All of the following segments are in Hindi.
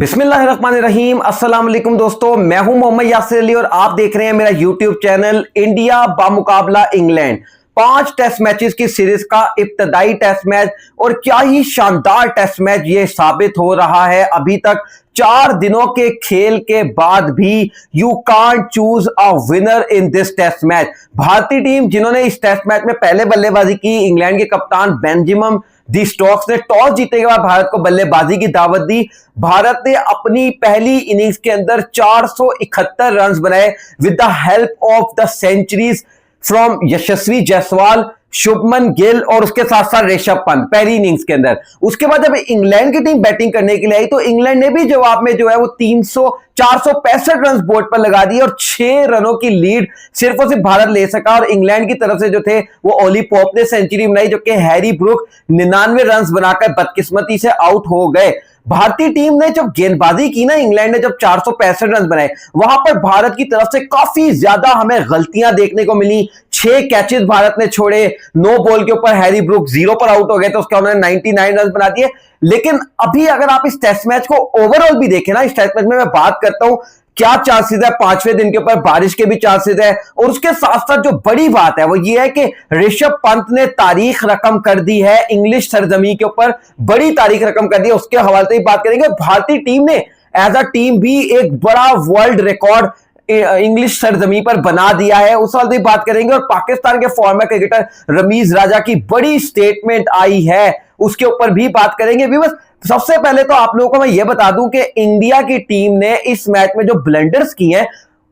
बिस्मिल्लाहिर्रहमानिर्रहीम। अस्सलाम वालेकुम दोस्तों, मैं हूं मोहम्मद यासिर अली और आप देख रहे हैं मेरा यूट्यूब चैनल इंडिया बामुकाबला इंग्लैंड। 5 टेस्ट मैचेस की सीरीज का इब्तदाई टेस्ट मैच और क्या ही शानदार टेस्ट मैच ये साबित हो रहा है। अभी तक 4 दिनों के खेल के बाद भी you can't choose a winner in this test match. भारतीय टीम जिन्होंने इस टेस्ट मैच में पहले बल्लेबाजी की, इंग्लैंड के कप्तान बेंजामिन डी स्टोक्स ने टॉस जीतने के बाद भारत को बल्लेबाजी की दावत दी। भारत ने अपनी पहली इनिंग्स के अंदर 471 रन बनाए with the help of the centuries from Yashasvi Jaiswal, Shubman Gill और उसके साथ साथ ऋषभ पंत पहली इनिंग्स के अंदर। उसके बाद जब इंग्लैंड की टीम बैटिंग करने के लिए आई तो इंग्लैंड ने भी जवाब में जो है वो 465 रन बोर्ड पर लगा दिए और 6 रनों की लीड सिर्फ और सिर्फ भारत ले सका। और इंग्लैंड की तरफ से जो थे वो ओली पॉप ने सेंचुरी बनाई, जो कि हैरी ब्रूक 99 रन बनाकर बदकिस्मती से आउट हो गए। भारतीय टीम ने जब गेंदबाजी की ना, इंग्लैंड ने जब 465 रन बनाए, वहां पर भारत की तरफ से काफी ज्यादा हमें गलतियां देखने को मिली। 6 कैचेस भारत ने छोड़े, 9 बॉल के ऊपर हैरी ब्रूक 0 पर आउट हो गए, तो उसके उन्होंने 99 रन बना दिए। लेकिन अभी अगर आप इस टेस्ट मैच को ओवरऑल भी देखें ना, इस टेस्ट मैच में मैं बात करता हूं क्या चांसेस है, 5वें दिन के ऊपर बारिश के भी चांसेस है। और उसके साथ साथ जो बड़ी बात है वो ये है कि ऋषभ पंत ने तारीख रकम कर दी है, इंग्लिश सरजमी के ऊपर बड़ी तारीख रकम कर दी है। उसके हवाले से बात करेंगे। भारतीय टीम ने एज अ टीम भी एक बड़ा वर्ल्ड रिकॉर्ड इंग्लिश सरजमी पर बना दिया है, उस वाले से बात करेंगे। और पाकिस्तान के फॉर्मर क्रिकेटर रमीज राजा की बड़ी स्टेटमेंट आई है, उसके ऊपर भी बात करेंगे। भी बस सबसे पहले तो आप लोगों को मैं यह बता दूं कि इंडिया की टीम ने इस मैच में जो ब्लंडर्स किए हैं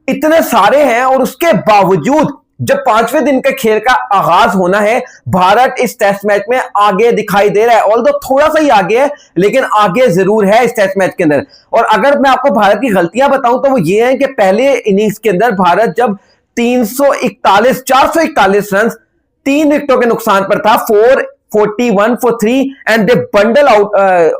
इतने सारे हैं, और उसके बावजूद जब 5वें दिन के खेल का आगाज होना है, भारत इस टेस्ट मैच में आगे दिखाई दे रहा है। ऑल्दो थोड़ा सा ही आगे है, लेकिन आगे जरूर है इस टेस्ट मैच के अंदर। और अगर मैं आपको भारत की गलतियां बताऊं तो वो ये है कि पहले इनिंग्स के अंदर भारत जब 441 रन 3 विकेटों के नुकसान पर था, 441 for 3 and they bundle out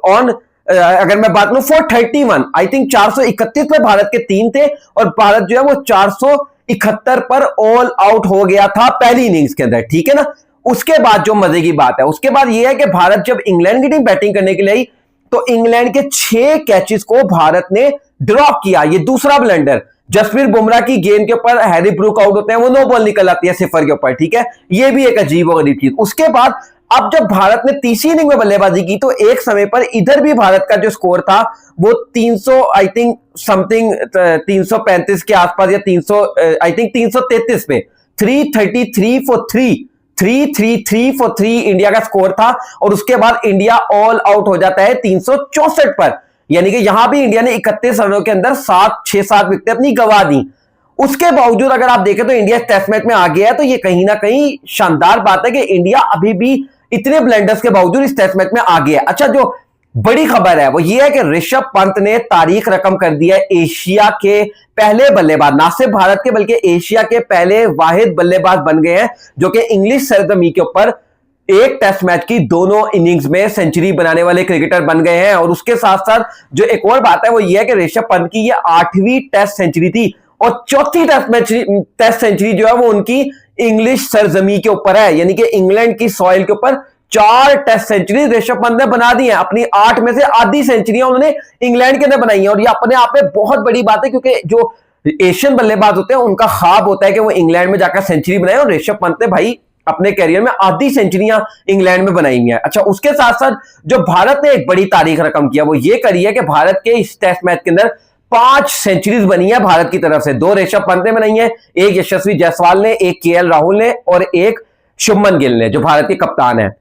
on, अगर मैं बात करूं 431, आई थिंक 431 पे भारत के 3 थे और भारत जो है वो 471 पर ऑल आउट हो गया था पहली इनिंग्स के अंदर, ठीक है ना। उसके बाद जो मजे की बात है, उसके बाद यह है कि भारत जब इंग्लैंड की टीम बैटिंग करने के लिए आई तो इंग्लैंड के 6 कैचेस को भारत ने ड्रॉप किया। ये दूसरा ब्लंडर, जसप्रीत बुमराह की गेंद के ऊपर हैरी ब्रूक आउट होते हैं, वो 9 बॉल निकल आती है 0 के ऊपर, ठीक है। ये भी एक अजीब और गरीब चीज। उसके बाद अब जब भारत ने तीसरी इनिंग में बल्लेबाजी की तो एक समय पर इधर भी भारत का जो स्कोर था वो 300 आई थिंक समथिंग 335 के आसपास या 300 आई थिंक 333 पे 333 for 3 333 for 3 इंडिया का स्कोर था। और उसके बाद इंडिया ऑल आउट हो जाता है 364 पर, यानी कि यहां भी इंडिया ने 31 रनों के अंदर 6-7 विकेट अपनी गंवा दी। उसके बावजूद अगर आप देखें तो इंडिया टेस्ट मैच में आ गया है, तो ये कहीं ना कहीं शानदार बात है कि इंडिया अभी भी इतने ब्लंडर्स के बावजूद इस टेस्ट मैच में आ गया है। अच्छा, जो बड़ी खबर है वो ये है कि ऋषभ पंत ने तारीख रकम कर दी है, एशिया के पहले बल्लेबाज, ना सिर्फ भारत के बल्कि एशिया के पहले वाहिद बल्लेबाज बन गए हैं जो कि इंग्लिश सरजमी के ऊपर एक टेस्ट मैच की दोनों इनिंग्स में सेंचुरी बनाने वाले क्रिकेटर बन गए हैं। और उसके साथ साथ जो एक और बात है वो ये है कि ऋषभ पंत की ये 8वीं टेस्ट सेंचुरी थी और 4थी टेस्ट सेंचुरी जो है वो उनकी इंग्लिश सरजमी के ऊपर है, यानी कि इंग्लैंड की सॉइल के ऊपर 4 टेस्ट सेंचुरी ऋषभ पंत ने बना दी है। अपनी 8 में से आधी सेंचुरियां उन्होंने इंग्लैंड के अंदर बनाई है और ये अपने आप में बहुत बड़ी बात है, क्योंकि जो एशियन बल्लेबाज होते हैं उनका ख्वाब होता है कि वो इंग्लैंड में जाकर सेंचुरी बनाए, और ऋषभ पंत ने भाई अपने कैरियर में आधी सेंचुरियां इंग्लैंड में बनाई है। अच्छा, उसके साथ साथ जो भारत ने एक बड़ी तारीख रकम किया वो ये करी है कि भारत के इस टेस्ट मैच के अंदर 5 सेंचुरीज बनी है भारत की तरफ से। 2 ऋषभ पंत ने बनाई है, एक यशस्वी जायसवाल ने, एक केएल राहुल ने और एक शुभमन गिल ने, जो भारत के कप्तान है।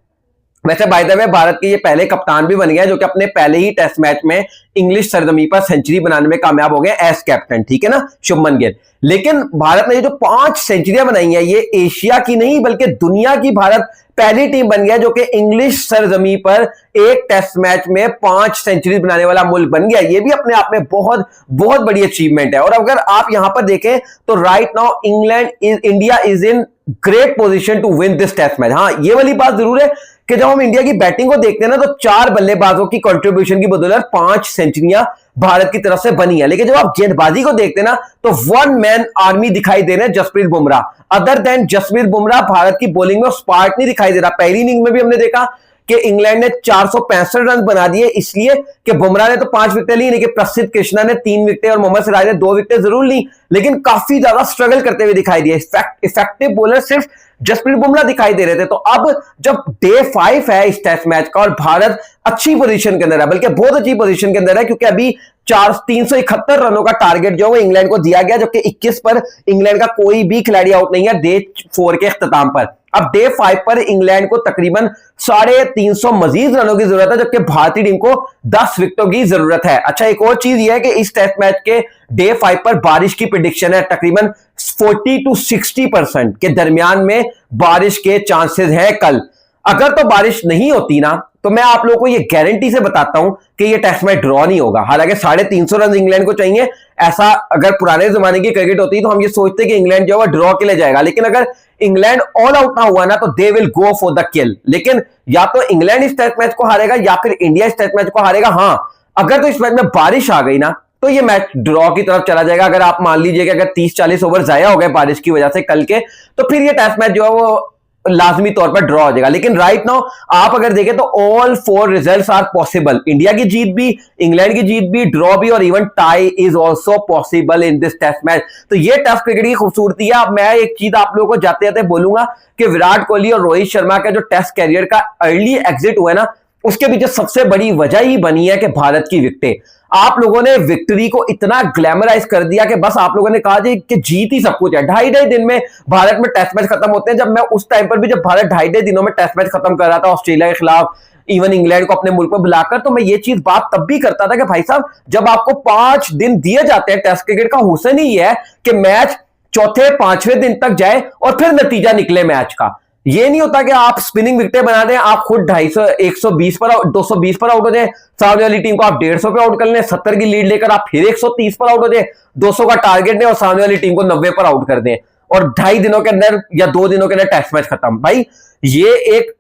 वैसे बाय द वे भारत के ये पहले कप्तान भी बन गए जो कि अपने पहले ही टेस्ट मैच में इंग्लिश सरजमी पर सेंचुरी बनाने में कामयाब हो गए एज कैप्टन, ठीक है ना, शुभमन गिल। लेकिन भारत ने जो 5 सेंचुरियां बनाई है ये एशिया की नहीं बल्कि दुनिया की भारत पहली टीम बन गया जो कि इंग्लिश सरजमी पर एक टेस्ट मैच में 5 सेंचुरी बनाने वाला मुल्क बन गया। ये भी अपने आप में बहुत बहुत बड़ी अचीवमेंट है। और अगर आप यहां पर देखें तो right now India is in great position to win this test match. हाँ, ये वाली बात जरूर है कि जब हम इंडिया की बैटिंग को देखते हैं ना तो 4 बल्लेबाजों की कंट्रीब्यूशन की बदौलत 5 सेंचुरियां भारत की तरफ से बनी है। लेकिन जब आप गेंदबाजी को देखते हैं ना तो 1 मैन आर्मी दिखाई दे रहे हैं जसप्रीत बुमराह। अदर देन जसप्रीत बुमराह भारत की बॉलिंग में स्पार्क नहीं दिखाई दे रहा। पहली इनिंग में भी हमने देखा कि इंग्लैंड ने 465 रन बना दिए, इसलिए कि बुमराह ने तो 5 विकेटें ली, लेकिन प्रसिद्ध कृष्णा ने 3 विकेटें और मोहम्मद सिराज ने 2 विकेटें जरूर ली, लेकिन काफी ज्यादा स्ट्रगल करते हुए दिखाई दिए। इफेक्टिव बॉलर सिर्फ जसप्रीत बुमराह दिखाई दे रहे थे। तो अब जब डे 5 है इस टेस्ट मैच का और भारत अच्छी पोजीशन के अंदर है, बल्कि बहुत अच्छी पोजीशन के अंदर है, क्योंकि अभी 371 रनों का टारगेट जो है इंग्लैंड को दिया गया, जबकि 21 पर इंग्लैंड का कोई भी खिलाड़ी आउट नहीं है डे 4 के इख्तिताम पर। अब डे 5 पर इंग्लैंड को तकरीबन 350 मजीद रनों की जरूरत है, जबकि भारतीय टीम को 10 विकेटों की जरूरत है। अच्छा, एक और चीज यह है कि इस टेस्ट मैच के डे 5 पर बारिश की प्रेडिक्शन है, तकरीबन 40 to 60% के दरमियान में बारिश के चांसेस है कल। अगर तो बारिश नहीं होती ना, तो मैं आप लोगों को यह गारंटी से बताता हूं कि यह टेस्ट मैच ड्रॉ नहीं होगा। हालांकि 350 रन इंग्लैंड को चाहिए, ऐसा अगर पुराने जमाने की क्रिकेट होती तो हम ये सोचते कि इंग्लैंड जो है ड्रॉ के लिए जाएगा, लेकिन अगर इंग्लैंड ऑल आउट ना हुआ ना, तो they will go for the किल। लेकिन या तो इंग्लैंड इस टेस्ट मैच को हारेगा या फिर इंडिया इस टेस्ट मैच को हारेगा। हां, अगर तो इस मैच में बारिश आ गई ना, तो ये मैच ड्रॉ की तरफ चला जाएगा। अगर आप मान लीजिए कि अगर 30-40 ओवर जाया हो गए बारिश की वजह से कल के, तो फिर ये टेस्ट मैच जो है वो लाजमी तौर पर ड्रॉ हो जाएगा। लेकिन राइट नाउ आप अगर देखें तो all 4 results are possible. India की जीत भी, इंग्लैंड की जीत भी, ड्रॉ भी और even tie is also possible in this test match. तो ये टेस्ट क्रिकेट की खूबसूरती है। अब मैं एक चीज आप लोगों को जाते जाते बोलूंगा कि विराट कोहली और रोहित शर्मा का जो टेस्ट कैरियर का अर्ली एग्जिट हुआ है ना, उसके पीछे सबसे बड़ी वजह ही बनी है कि भारत की विकेटें। आप लोगों ने विक्ट्री को इतना ग्लैमराइज कर दिया कि बस आप लोगों ने कहा जी कि जीत ही सब कुछ है। 2.5 दिन में भारत में टेस्ट मैच खत्म होते हैं। जब मैं उस टाइम पर भी, जब भारत 2.5 दिनों में टेस्ट मैच खत्म कर रहा था ऑस्ट्रेलिया के खिलाफ, इवन इंग्लैंड को अपने मुल्क में बुलाकर, तो मैं ये चीज बात तब भी करता था कि भाई साहब, जब आपको 5 दिन दिए जाते हैं, टेस्ट क्रिकेट का हुस्न ही है कि मैच चौथे 5वें दिन तक जाए और फिर नतीजा निकले मैच का। ये नहीं होता कि आप स्पिनिंग विकेटें बना दें, आप खुद 250, 120 पर, 220 पर आउट हो जाए, सामने वाली टीम को आप 150 पे आउट कर लें, 70 की लीड लेकर आप फिर 130 पर आउट हो जाए, 200 का टारगेट दें और सामने वाली टीम को 90 पर आउट कर दें, और 2.5 दिनों के अंदर या 2 दिनों के अंदर टेस्ट मैच खत्म। भाई, ये एक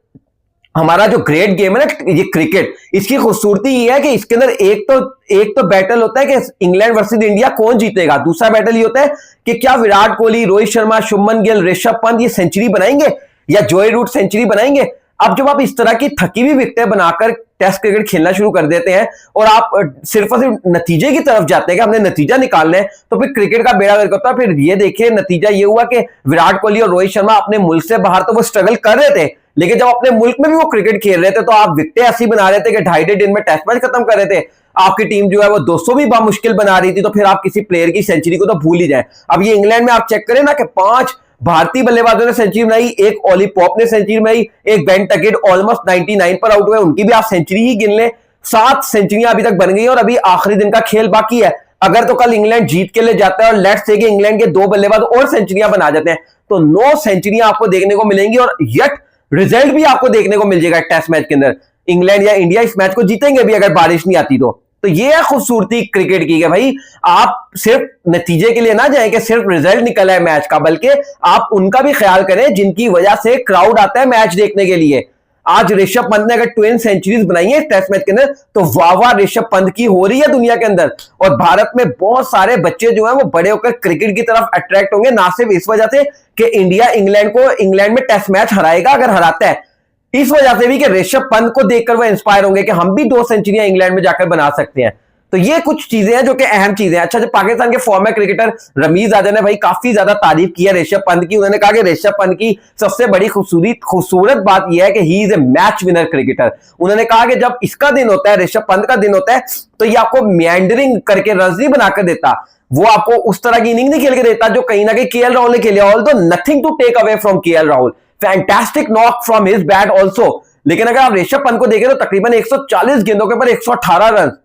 हमारा जो ग्रेट गेम है ना ये क्रिकेट, इसकी खूबसूरती ये है कि इसके अंदर एक तो बैटल होता है कि इंग्लैंड वर्सेस इंडिया कौन जीतेगा। दूसरा बैटल ये होता है कि क्या विराट कोहली, रोहित शर्मा, शुभमन गिल, ऋषभ पंत ये सेंचुरी बनाएंगे या जोए रूट सेंचुरी बनाएंगे। अब जब आप इस तरह की थकी हुई विकेटें बनाकर टेस्ट क्रिकेट खेलना शुरू कर देते हैं और आप सिर्फ और सिर्फ नतीजे की तरफ जाते हैं कि हमने नतीजा निकालना है, तो फिर क्रिकेट का बेड़ा गर्क होता है। फिर ये देखिए, नतीजा ये हुआ कि विराट कोहली और रोहित शर्मा अपने मुल्क से बाहर तो वो स्ट्रगल कर रहे थे, लेकिन जब अपने मुल्क में भी वो क्रिकेट खेल रहे थे तो आप विकेटें ऐसी बना रहे थे कि 2.5 दिन में टेस्ट मैच खत्म कर रहे थे। आपकी टीम जो है वो 200 भी मुश्किल बना रही थी, तो फिर आप किसी प्लेयर की सेंचुरी को तो भूल ही जाए। अब ये इंग्लैंड में आप चेक करें ना कि 5 भारतीय बल्लेबाजों ने सेंचुरी बनाई, एक ओली पॉप ने सेंचुरी बनाई, एक बेन टकेट ऑलमोस्ट 99 पर आउट हुए, उनकी भी आप सेंचुरी ही गिन लें। 7 सेंचुरियां अभी तक बन गई और अभी आखिरी दिन का खेल बाकी है। अगर तो कल इंग्लैंड जीत के लिए जाता है और लेट्स से कि इंग्लैंड के 2 बल्लेबाज और सेंचुरियां बना जाते हैं, तो 9 सेंचुरियां आपको देखने को मिलेंगी और यट रिजल्ट भी आपको देखने को मिल जाएगा टेस्ट मैच के अंदर। इंग्लैंड या इंडिया इस मैच को जीतेंगे भी अगर बारिश नहीं आती तो ये है खूबसूरती क्रिकेट की कि भाई आप सिर्फ नतीजे के लिए ना जाएं कि सिर्फ रिजल्ट निकला है मैच का, बल्कि आप उनका भी ख्याल करें जिनकी वजह से क्राउड आता है मैच देखने के लिए। आज ऋषभ पंत ने अगर 2 सेंचुरीज बनाई है टेस्ट मैच के अंदर, तो वाह वाह ऋषभ पंत की हो रही है दुनिया के अंदर। और भारत में बहुत सारे बच्चे जो हैं वो बड़े होकर क्रिकेट की तरफ अट्रैक्ट होंगे, ना सिर्फ इस वजह से कि इंडिया इंग्लैंड में टेस्ट मैच हराएगा अगर हराता है, इस वजह से भी कि ऋषभ पंत को देखकर वो इंस्पायर होंगे कि हम भी 2 सेंचुरियां इंग्लैंड में जाकर बना सकते हैं। तो ये कुछ चीजें हैं जो कि अहम चीजें हैं। अच्छा, जो पाकिस्तान के फॉर्मर क्रिकेटर रमीज आजा ने भाई काफी ज्यादा तारीफ की है ऋषभ पंत की। उन्होंने कहा कि ऋषभ पंत की सबसे बड़ी खूबसूरत बात यह है कि he is a match winner cricketer. उन्होंने कहा कि जब इसका दिन होता है, ऋषभ पंत का दिन होता है, तो ये आपको मेंडरिंग करके रन नहीं बनाकर देता, वो आपको उस तरह की इनिंग नहीं खेल के देता जो कहीं ना कहीं केएल राहुल ने खेले। Although nothing to take away from KL Rahul, fantastic knock from his bat also. लेकिन अगर आप ऋषभ पंत को देखें तो तकरीबन 140 गेंदों के ऊपर 118 रन,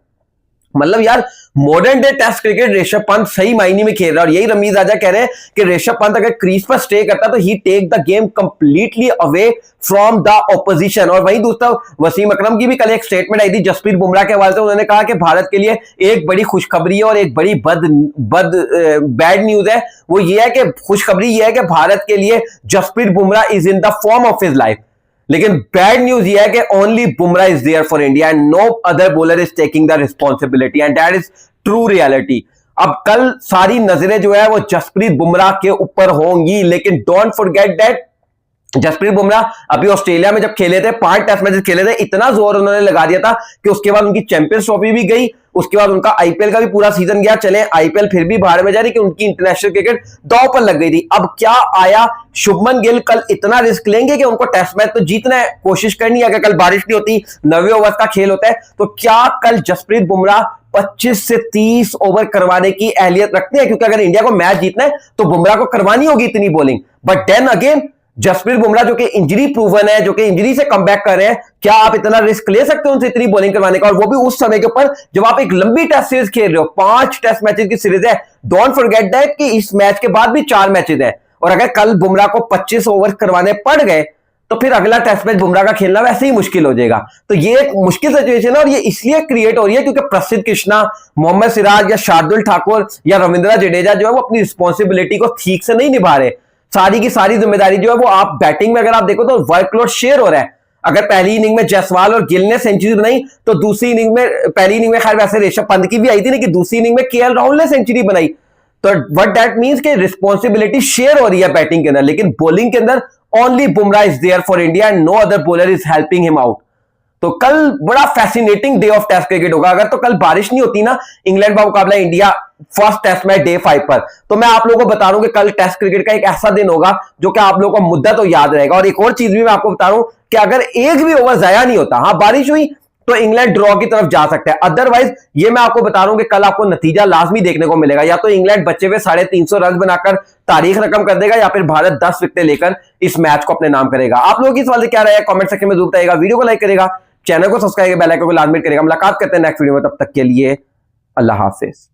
मतलब यार modern day test cricket Rishabh Pant सही मायने में खेल रहा है। और यही रमीज आजा कह रहे हैं कि ऋषभ पंत अगर क्रीज पर स्टे करता तो he take the game completely away from the opposition. और वहीं दूसरा वसीम अकरम की भी कल एक स्टेटमेंट आई थी जसप्रीत बुमराह के हवाले से। उन्होंने कहा कि भारत के लिए एक बड़ी खुशखबरी है और एक बड़ी बैड न्यूज है। वो ये है कि खुशखबरी ये है कि भारत के लिए Jasprit Bumrah is in the form of his life, लेकिन बैड न्यूज ये है कि only Bumrah is there for India and no other bowler is taking the responsibility and that is true reality. अब कल सारी नजरें जो है वो जसप्रीत बुमराह के ऊपर होंगी, लेकिन don't forget that Jasprit Bumrah अभी ऑस्ट्रेलिया में जब खेले थे 5 टेस्ट मैचेस खेले थे, इतना जोर उन्होंने लगा दिया था कि उसके बाद उनकी चैंपियंस ट्रॉफी भी गई, उसके बाद उनका आईपीएल का भी पूरा सीजन गया। चले आईपीएल फिर भी बाहर में जा रही कि उनकी इंटरनेशनल क्रिकेट दांव पर लग गई थी। अब क्या आया, शुभमन गिल कल इतना रिस्क लेंगे कि उनको टेस्ट मैच तो जीतना है, कोशिश करनी है। अगर कल बारिश नहीं होती, 90 ओवर का खेल होता है, तो क्या कल जसप्रीत बुमराह 25 से 30 ओवर करवाने की अहलियत रखते हैं? क्योंकि अगर इंडिया को मैच जीतना है तो बुमराह को करवानी होगी इतनी bowling. But then again Jasprit Bumrah जो कि इंजरी प्रूवन है, जो कि इंजरी से कम बैक कर रहे हैं, क्या आप इतना रिस्क ले सकते हो उनसे इतनी बॉलिंग करवाने का? और वो भी उस समय के ऊपर जब आप एक लंबी टेस्ट सीरीज खेल रहे हो, 5 टेस्ट मैचेस की सीरीज है। डोंट फॉरगेट दैट कि इस मैच के बाद भी 4 मैचेस हैं, और अगर कल बुमराह को 25 ओवर करवाने पड़ गए तो फिर अगला टेस्ट मैच बुमराह का खेलना वैसे ही मुश्किल हो जाएगा। तो ये एक मुश्किल सिचुएशन है, और ये इसलिए क्रिएट हो रही है क्योंकि प्रसिद्ध कृष्णा, मोहम्मद सिराज या शार्दुल ठाकुर या रविंद्र जडेजा जो है वो अपनी रिस्पॉन्सिबिलिटी को ठीक से नहीं निभा रहे। सारी की सारी जिम्मेदारी जो है वो, आप बैटिंग में अगर आप देखो तो वर्कलोड शेयर हो रहा है। अगर पहली इनिंग में जायसवाल और गिल ने सेंचुरी बनाई तो दूसरी इनिंग में, पहली इनिंग में खैर वैसे ऋषभ पंत की भी आई थी, लेकिन दूसरी इनिंग में केएल राहुल ने सेंचुरी बनाई। तो व्हाट दैट मींस कि रिस्पॉन्सिबिलिटी शेयर हो रही है बैटिंग के अंदर, लेकिन बॉलिंग के अंदर only Bumrah is there for India and no other bowler is helping him out. तो कल बड़ा fascinating day of test cricket होगा। अगर तो कल बारिश नहीं होती ना इंग्लैंड का मुकाबला India first test match day 5 पर, तो मैं आप लोगों को बता रहा हूं कि कल टेस्ट क्रिकेट का एक ऐसा दिन होगा जो कि आप लोगों को मुद्दा तो याद रहेगा। और एक और चीज भी मैं आपको बता रहा हूं कि अगर एक भी ओवर जाया नहीं होता, हाँ बारिश हुई तो इंग्लैंड ड्रॉ की तरफ जा सकता है। अदरवाइज ये मैं आपको बता रहा हूं कि कल आपको नतीजा लाजमी देखने को मिलेगा, या तो इंग्लैंड बचे हुए 350 रन बनाकर तारीख रकम कर देगा, या फिर भारत 10 विकेट लेकर इस मैच को अपने नाम करेगा। आप लोगों की इस सवाल से क्या राय है कमेंट सेक्शन में जरूर बताइएगा। वीडियो को लाइक करेगा, चैनल को सब्सक्राइब, बेल आइकन को लाजमी करेगा। मुलाकात करते हैं नेक्स्ट वीडियो में, तब तक के लिए अल्लाह हाफिज।